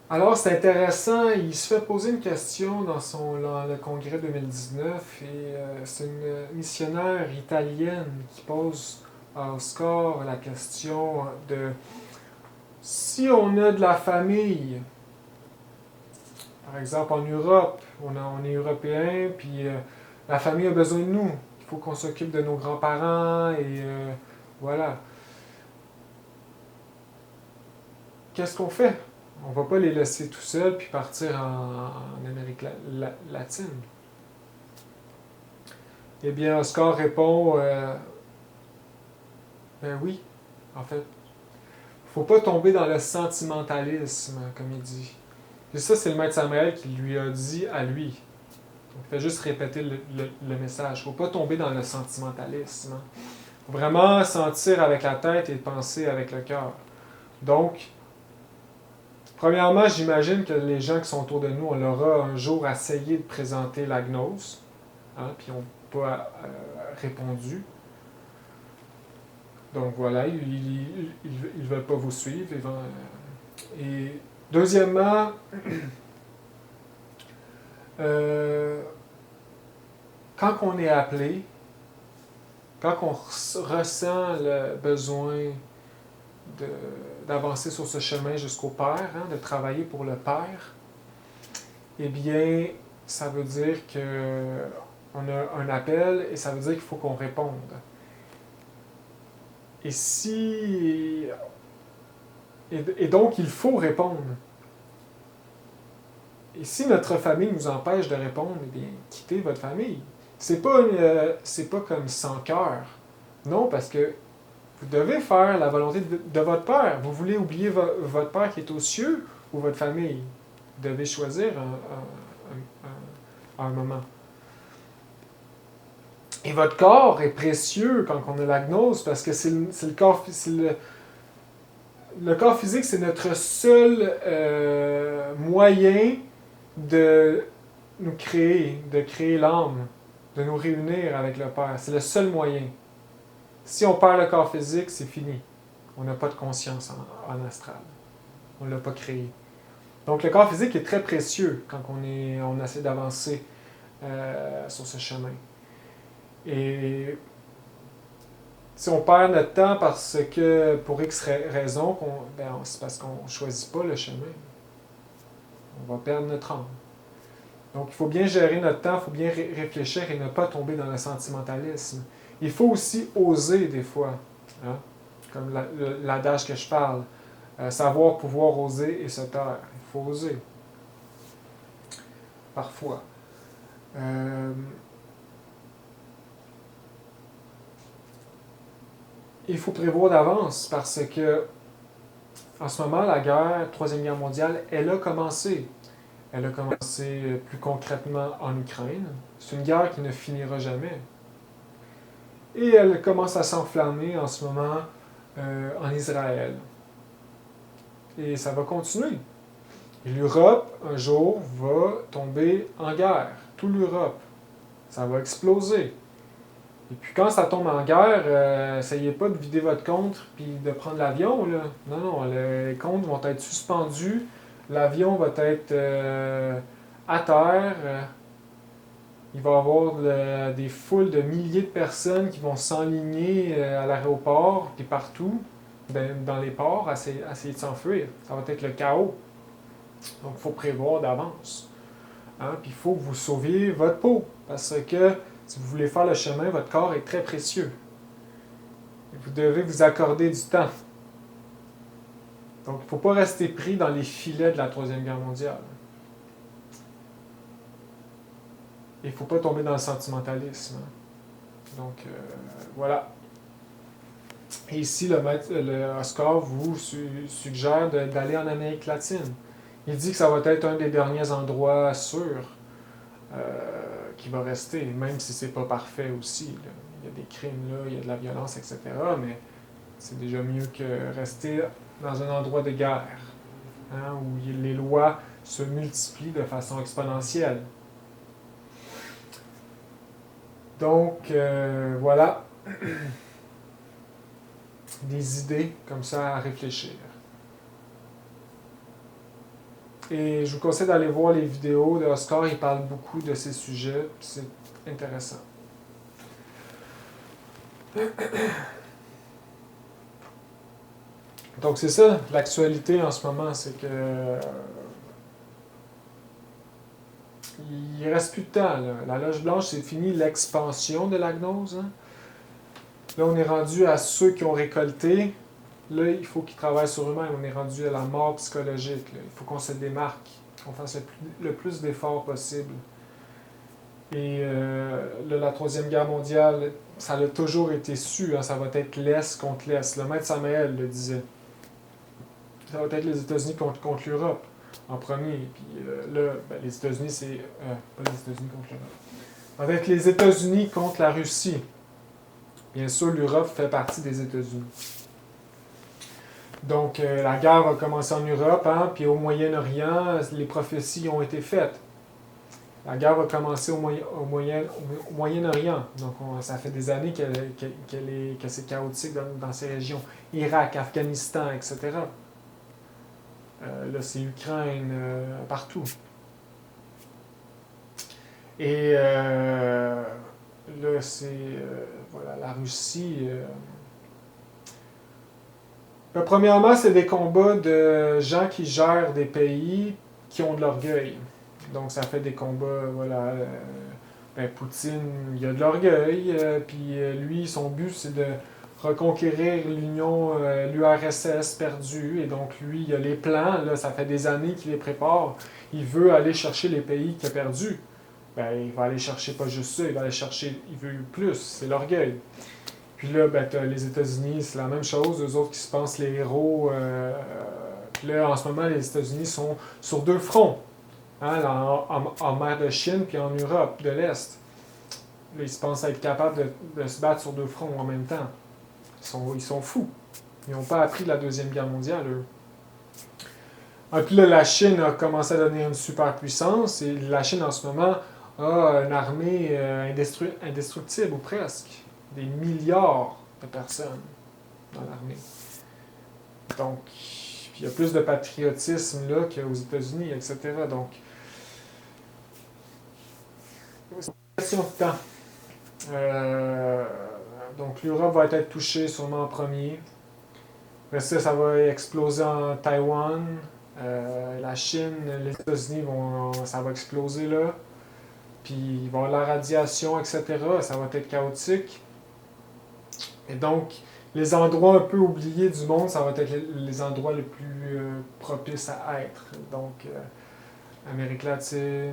Alors c'est intéressant, il se fait poser une question dans le congrès 2019 et c'est une missionnaire italienne qui pose à Oscar la question de si on a de la famille, par exemple en Europe, on est européen, puis la famille a besoin de nous. Il faut qu'on s'occupe de nos grands-parents et voilà. Qu'est-ce qu'on fait? On ne va pas les laisser tout seuls puis partir en Amérique latine. Eh bien, Oscar répond ben oui, en fait. Faut pas tomber dans le sentimentalisme, comme il dit. Et ça, c'est le maître Samuel qui lui a dit à lui. Donc, il fait juste répéter le message. Faut pas tomber dans le sentimentalisme. Faut vraiment sentir avec la tête et penser avec le cœur. Donc, premièrement, j'imagine que les gens qui sont autour de nous, on leur a un jour essayé de présenter la gnose, puis ils n'ont pas répondu. Donc voilà, ils ne veulent pas vous suivre. Et deuxièmement, quand on est appelé, quand on ressent le besoin d'avancer sur ce chemin jusqu'au Père, de travailler pour le Père, eh bien, ça veut dire qu'on a un appel et ça veut dire qu'il faut qu'on réponde. Et donc, il faut répondre. Et si notre famille nous empêche de répondre, eh bien, quittez votre famille. C'est pas comme sans cœur. Non, parce que vous devez faire la volonté de votre Père. Vous voulez oublier votre Père qui est aux cieux ou votre famille. Vous devez choisir un moment. Et votre corps est précieux quand on a la gnose parce que c'est le corps... Le corps physique, c'est notre seul moyen de nous créer, de créer l'âme, de nous réunir avec le Père. C'est le seul moyen. Si on perd le corps physique, c'est fini. On n'a pas de conscience en astral. On ne l'a pas créé. Donc le corps physique est très précieux quand on essaie d'avancer sur ce chemin. Et si on perd notre temps parce que, pour X raison, c'est parce qu'on ne choisit pas le chemin. On va perdre notre âme. Donc, il faut bien gérer notre temps, il faut bien réfléchir et ne pas tomber dans le sentimentalisme. Il faut aussi oser des fois, hein? Comme l'adage que je parle. Savoir, pouvoir, oser et se taire. Il faut oser. Parfois. Il faut prévoir d'avance parce que en ce moment, la guerre, Troisième Guerre mondiale, elle a commencé. Elle a commencé plus concrètement en Ukraine. C'est une guerre qui ne finira jamais. Et elle commence à s'enflammer en ce moment en Israël. Et ça va continuer. Et l'Europe, un jour, va tomber en guerre. Toute l'Europe. Ça va exploser. Et puis quand ça tombe en guerre, essayez pas de vider votre compte puis de prendre l'avion, là. Non, les comptes vont être suspendus. L'avion va être à terre. Il va y avoir des foules de milliers de personnes qui vont s'enligner à l'aéroport et partout, dans les ports, essayer de s'enfuir. Ça va être le chaos. Donc il faut prévoir d'avance. Hein? Puis il faut que vous sauviez votre peau. Parce que si vous voulez faire le chemin, votre corps est très précieux. Et vous devez vous accorder du temps. Donc il ne faut pas rester pris dans les filets de la Troisième Guerre mondiale. Et il ne faut pas tomber dans le sentimentalisme. Donc, voilà. Et ici, le Oscar vous suggère d'aller en Amérique latine. Il dit que ça va être un des derniers endroits sûrs qui va rester, même si c'est pas parfait aussi. Là. Il y a des crimes, là, il y a de la violence, etc. Mais c'est déjà mieux que rester dans un endroit de guerre, hein, où les lois se multiplient de façon exponentielle. Donc, voilà des idées comme ça à réfléchir. Et je vous conseille d'aller voir les vidéos d'Oscar, il parle beaucoup de ces sujets, c'est intéressant. Donc c'est ça, l'actualité en ce moment, c'est que il ne reste plus de temps. Là. La Loge Blanche, c'est fini l'expansion de la gnose. Hein. Là, on est rendu à ceux qui ont récolté. là, il faut qu'ils travaillent sur eux-mêmes. On est rendu à la mort psychologique. Là. Il faut qu'on se démarque, qu'on fasse le plus d'efforts possible. Et là, la Troisième Guerre mondiale, ça a toujours été su, hein, ça va être l'Est contre l'Est. Le maître Samael le disait. Ça va être les États-Unis contre l'Europe en premier. Puis là, ben, les États-Unis, c'est... pas les États-Unis contre l'Europe. Ça va être les États-Unis contre la Russie. Bien sûr, l'Europe fait partie des États-Unis. Donc, la guerre va commencer en Europe, hein, puis au Moyen-Orient, les prophéties ont été faites. La guerre va commencer au Moyen-Orient. Donc, ça fait des années que c'est chaotique dans ces régions. Irak, Afghanistan, etc. Là, c'est Ukraine, partout. Et là, c'est voilà, la Russie. Premièrement, c'est des combats de gens qui gèrent des pays qui ont de l'orgueil. Donc, ça fait des combats, voilà. Ben, Poutine, il a de l'orgueil, puis lui, son but, c'est de reconquérir l'URSS perdue, et donc lui, il a les plans, là, ça fait des années qu'il les prépare. Il veut aller chercher les pays qu'il a perdus. Ben, il va aller chercher pas juste ça, il va aller chercher, il veut plus, c'est l'orgueil. Puis là, ben, t'as les États-Unis, c'est la même chose, eux autres qui se pensent les héros. Puis là, en ce moment, les États-Unis sont sur deux fronts. Hein, en mer de Chine puis en Europe de l'Est. Là, ils se pensent être capables de se battre sur deux fronts en même temps. Ils sont fous. Ils n'ont pas appris de la Deuxième Guerre mondiale, eux. Et puis là, la Chine a commencé à devenir une superpuissance, et la Chine, en ce moment, a une armée indestructible, ou presque. Des milliards de personnes dans l'armée. Donc, il y a plus de patriotisme là qu'aux États-Unis, etc. Donc, c'est une question de temps. Donc, l'Europe va être touchée sûrement en premier. Après ça, ça va exploser en Taïwan. La Chine, les États-Unis, ça va exploser là. Puis, il va y avoir la radiation, etc. Ça va être chaotique. Et donc, les endroits un peu oubliés du monde, ça va être les endroits les plus propices à être. Donc, Amérique latine,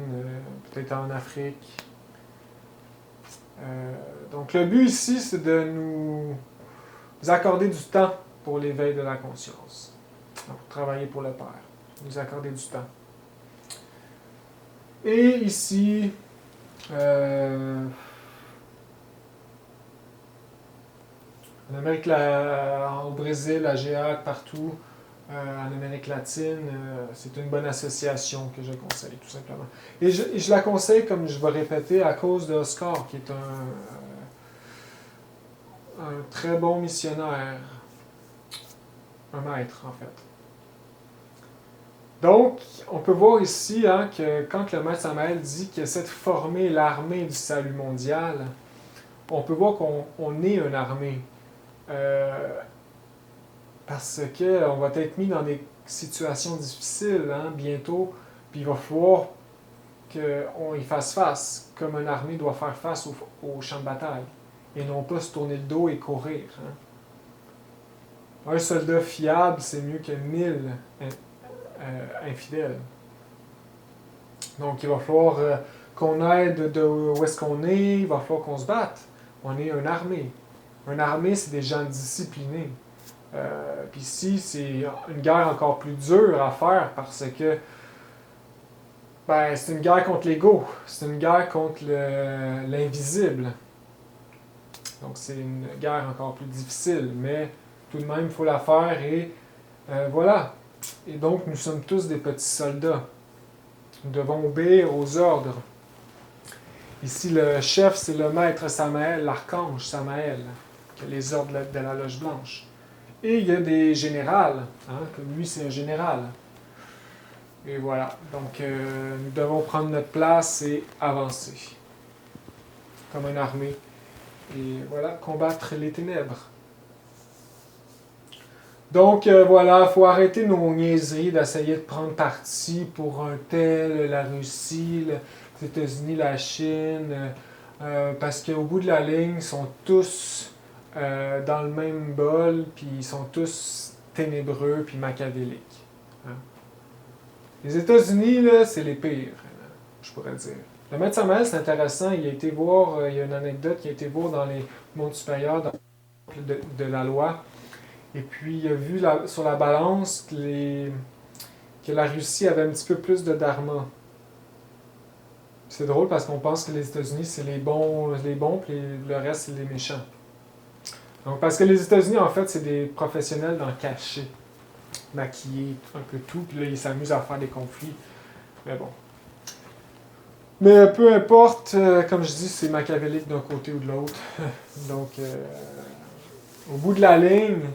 peut-être en Afrique. Donc, le but ici, c'est de nous accorder du temps pour l'éveil de la conscience. Donc, travailler pour le Père. Nous accorder du temps. Et ici, en Amérique, au Brésil, à GEAC, partout, en Amérique latine, c'est une bonne association que je conseille, tout simplement. Et je la conseille, comme je vais répéter, à cause d'Oscar, qui est un très bon missionnaire, un maître, en fait. Donc, on peut voir ici hein, que quand le maître Samael dit qu'il essaie de former l'armée du salut mondial, on peut voir qu'on est une armée. Parce qu'on va être mis dans des situations difficiles hein, bientôt, puis il va falloir qu'on y fasse face, comme une armée doit faire face au champ de bataille, et non pas se tourner le dos et courir. Hein. Un soldat fiable, c'est mieux que 1000 infidèles. Donc il va falloir qu'on aide de où est-ce qu'on est, il va falloir qu'on se batte. On est une armée. Une armée, c'est des gens disciplinés. Puis ici, c'est une guerre encore plus dure à faire parce que c'est une guerre contre l'ego, c'est une guerre contre l'invisible. Donc c'est une guerre encore plus difficile, mais tout de même, il faut la faire et voilà. Et donc, nous sommes tous des petits soldats. Nous devons obéir aux ordres. Ici, le chef, c'est le maître Samael, l'archange Samael, qui a les ordres de la loge blanche. Et il y a des générales, hein, comme lui, c'est un général. Et voilà. Donc, nous devons prendre notre place et avancer. Comme une armée. Et voilà, combattre les ténèbres. Donc, voilà, il faut arrêter nos niaiseries d'essayer de prendre parti pour un tel, la Russie, les États-Unis, la Chine, parce qu'au bout de la ligne, ils sont tous dans le même bol, puis ils sont tous ténébreux puis machiavéliques. Hein. Les États-Unis, là, c'est les pires, je pourrais dire. Le maître Samael, c'est intéressant. Il a été voir, il y a une anecdote, il a été voir dans les mondes supérieurs de la loi. Et puis, il a vu sur la balance que la Russie avait un petit peu plus de dharma. C'est drôle parce qu'on pense que les États-Unis, c'est les bons puis le reste, c'est les méchants. Donc, parce que les États-Unis, en fait, c'est des professionnels dans le caché, maquiller un peu tout, puis là, ils s'amusent à faire des conflits. Mais bon. Mais peu importe, comme je dis, c'est machiavélique d'un côté ou de l'autre. Donc, au bout de la ligne,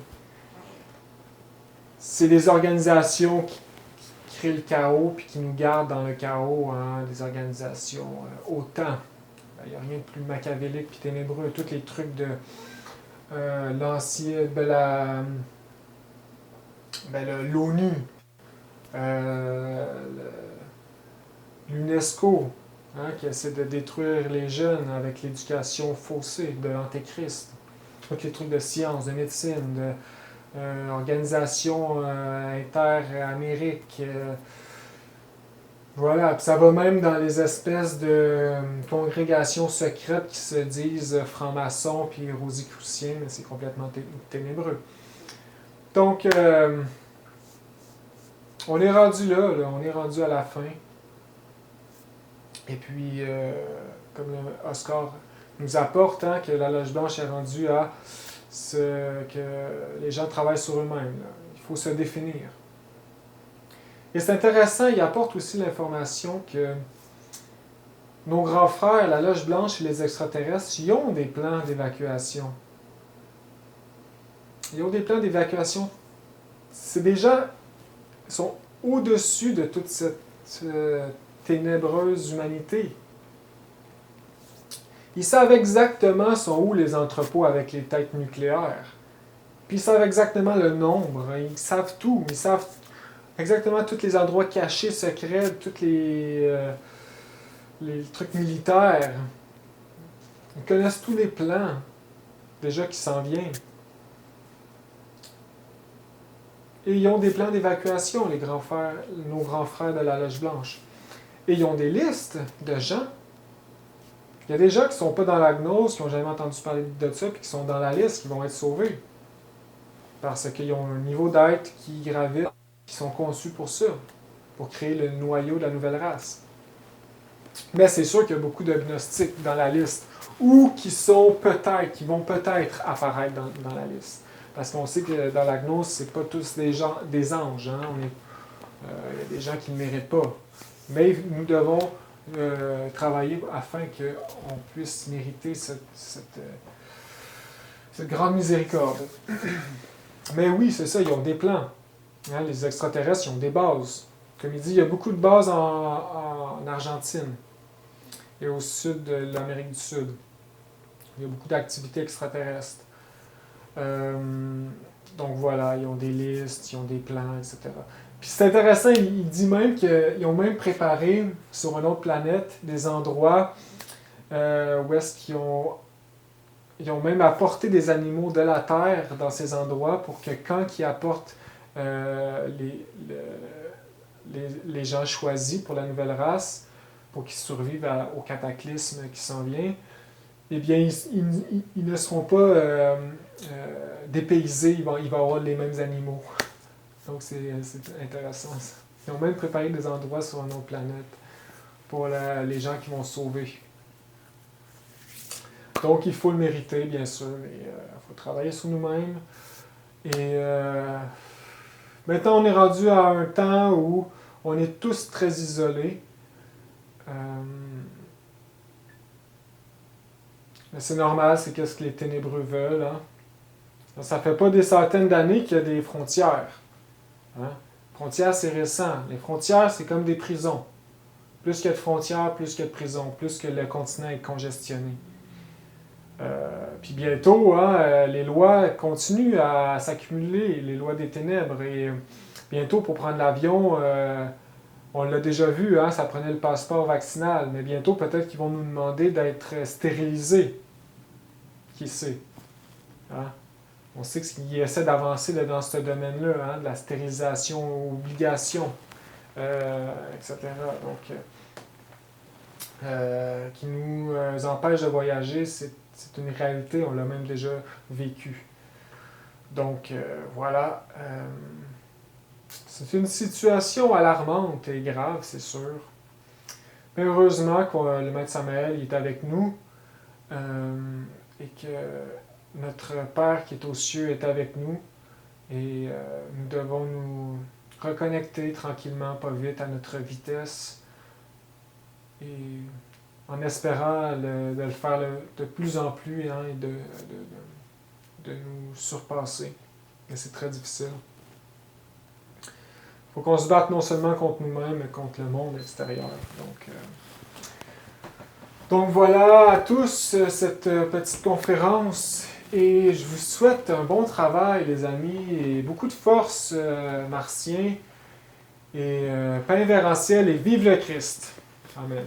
c'est des organisations qui créent le chaos puis qui nous gardent dans le chaos, hein, des organisations autant. Il n'y a rien de plus machiavélique puis ténébreux. Tous les trucs de l'ancien, l'ONU, l'UNESCO, hein, qui essaie de détruire les jeunes avec l'éducation faussée de l'Antéchrist. Tous les trucs de science, de médecine, de organisation inter-Amérique. Voilà, puis ça va même dans les espèces de congrégations secrètes qui se disent francs-maçons puis rosicruciens, mais c'est complètement ténébreux. Donc, on est rendu là, on est rendu à la fin. Et puis, comme Oscar nous apporte, hein, que la Loge Blanche est rendue à que les gens travaillent sur eux-mêmes. Là. Il faut se définir. Et c'est intéressant, il apporte aussi l'information que nos grands frères, la Loge Blanche et les extraterrestres, ils ont des plans d'évacuation. Ils ont des plans d'évacuation. C'est des gens qui sont au-dessus de toute cette ténébreuse humanité. Ils savent exactement sont où les entrepôts avec les têtes nucléaires. Puis ils savent exactement le nombre. Ils savent tout. Ils savent exactement tous les endroits cachés, secrets, tous les trucs militaires. Ils connaissent tous les plans déjà qui s'en viennent. Et ils ont des plans d'évacuation, nos grands frères de la Loge Blanche. Et ils ont des listes de gens. Il y a des gens qui ne sont pas dans la gnose, qui n'ont jamais entendu parler de ça, puis qui sont dans la liste, qui vont être sauvés. Parce qu'ils ont un niveau d'être qui gravite, qui sont conçus pour ça, pour créer le noyau de la nouvelle race. Mais c'est sûr qu'il y a beaucoup de gnostiques dans la liste, ou qui vont peut-être apparaître dans la liste. Parce qu'on sait que dans la gnose, c'est pas tous des anges. Hein? Il y a des gens qui ne méritent pas. Mais nous devons travailler afin qu'on puisse mériter cette grande miséricorde. Mais oui, c'est ça, ils ont des plans. Hein? Les extraterrestres, ils ont des bases. Comme il dit, il y a beaucoup de bases en Argentine et au sud de l'Amérique du Sud. Il y a beaucoup d'activités extraterrestres. Donc voilà, ils ont des listes, ils ont des plans, etc. Puis c'est intéressant, il dit même qu'ils ont même préparé sur une autre planète des endroits où est-ce qu'ils ont même apporté des animaux de la Terre dans ces endroits pour que quand ils apportent les gens choisis pour la nouvelle race, pour qu'ils survivent au cataclysme qui s'en vient, eh bien, ils ne seront pas dépaysés, il va y avoir les mêmes animaux. Donc, c'est intéressant. Ils ont même préparé des endroits sur une autre planète pour les gens qui vont se sauver. Donc, il faut le mériter, bien sûr. Il faut travailler sur nous-mêmes. Et maintenant, on est rendu à un temps où on est tous très isolés. Mais c'est normal, c'est ce que les ténébreux veulent. Hein? Ça fait pas des centaines d'années qu'il y a des frontières. Hein? Frontières, c'est récent. Les frontières, c'est comme des prisons. Plus qu'il y a de frontières, plus qu'il y a de prisons, plus que le continent est congestionné. Puis bientôt, hein, les lois continuent à s'accumuler, les lois des ténèbres. Et bientôt, pour prendre l'avion, on l'a déjà vu, hein, ça prenait le passeport vaccinal. Mais bientôt, peut-être qu'ils vont nous demander d'être stérilisés. Qui sait? Hein? On sait qu'il essaie d'avancer dans ce domaine-là, hein, de la stérilisation, obligation, etc. Donc, qui nous empêche de voyager, c'est une réalité, on l'a même déjà vécu. Donc, voilà. C'est une situation alarmante et grave, c'est sûr. Mais heureusement que le Maître Samael est avec nous et que notre Père qui est aux cieux est avec nous. Et nous devons nous reconnecter tranquillement, pas vite, à notre vitesse. Et en espérant de le faire de plus en plus hein, et de nous surpasser. Mais c'est très difficile. Il faut qu'on se batte non seulement contre nous-mêmes, mais contre le monde extérieur. Donc voilà à tous cette petite conférence. Et je vous souhaite un bon travail, les amis, et beaucoup de force, martiens. Et pain vers en ciel et vive le Christ. Amen.